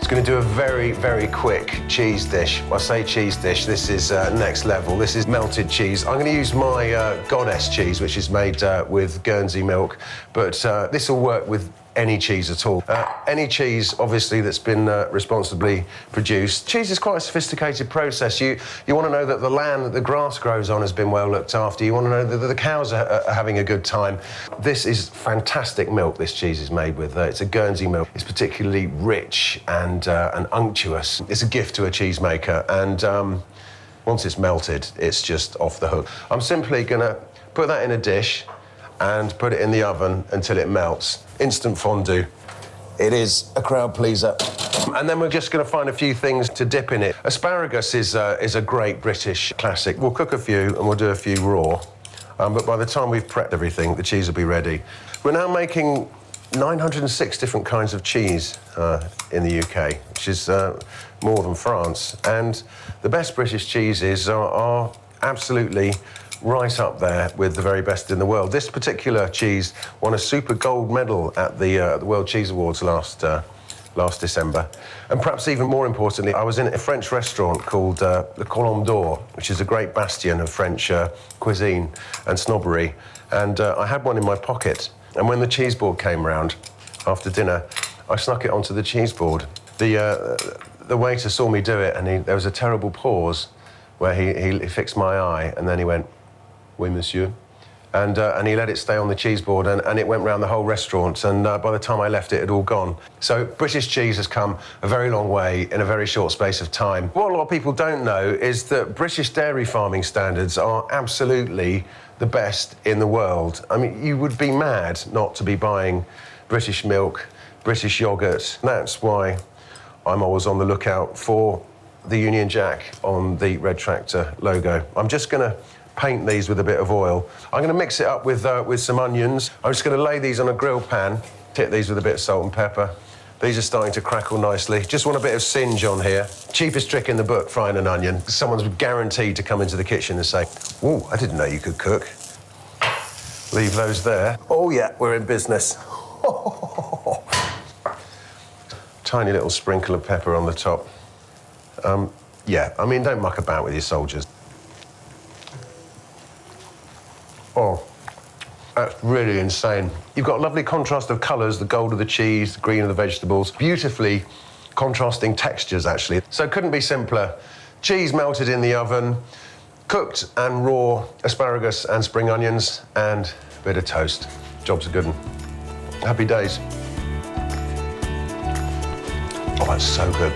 It's going to do a very, very quick cheese dish. When I say cheese dish, this is next level. This is melted cheese. I'm going to use my Goddess cheese, which is made with Guernsey milk, but this will work with any cheese at all. Any cheese, obviously, that's been responsibly produced. Cheese is quite a sophisticated process. You want to know that the land that the grass grows on has been well looked after. You want to know that the cows are having a good time. This is fantastic milk this cheese is made with. It's a Guernsey milk. It's particularly rich and unctuous. It's a gift to a cheesemaker, and once it's melted, it's just off the hook. I'm simply going to put that in a dish and put it in the oven until it melts. Instant fondue. It is a crowd pleaser. And then we're just going to find a few things to dip in it. Asparagus is a great British classic. We'll cook a few and we'll do a few raw. But by the time we've prepped everything, the cheese will be ready. We're now making 906 different kinds of cheese in the UK, which is more than France. And the best British cheeses are absolutely right up there with the very best in the world. This particular cheese won a Super Gold medal at the World Cheese Awards last December. And perhaps even more importantly, I was in a French restaurant called the Colombe d'Or, which is a great bastion of French cuisine and snobbery. And I had one in my pocket. And when the cheese board came round after dinner, I snuck it onto the cheese board. The waiter saw me do it, and there was a terrible pause where he fixed my eye, and then he went, "Oui, monsieur." And he let it stay on the cheese board, and it went round the whole restaurant, and by the time I left it had all gone. So British cheese has come a very long way in a very short space of time. What a lot of people don't know is that British dairy farming standards are absolutely the best in the world. I mean, you would be mad not to be buying British milk, British yoghurt. That's why I'm always on the lookout for the Union Jack on the Red Tractor logo. I'm just going to paint these with a bit of oil. I'm going to mix it up with some onions. I'm just going to lay these on a grill pan, tip these with a bit of salt and pepper. These are starting to crackle nicely. Just want a bit of singe on here. Cheapest trick in the book, frying an onion. Someone's guaranteed to come into the kitchen and say, "Ooh, I didn't know you could cook." Leave those there. Oh yeah, we're in business. Tiny little sprinkle of pepper on the top. Yeah, I mean, don't muck about with your soldiers. Oh, that's really insane. You've got a lovely contrast of colours, the gold of the cheese, the green of the vegetables. Beautifully contrasting textures, actually. So couldn't be simpler. Cheese melted in the oven, cooked and raw asparagus and spring onions, and a bit of toast. Job's a good one. Happy days. Oh, that's so good.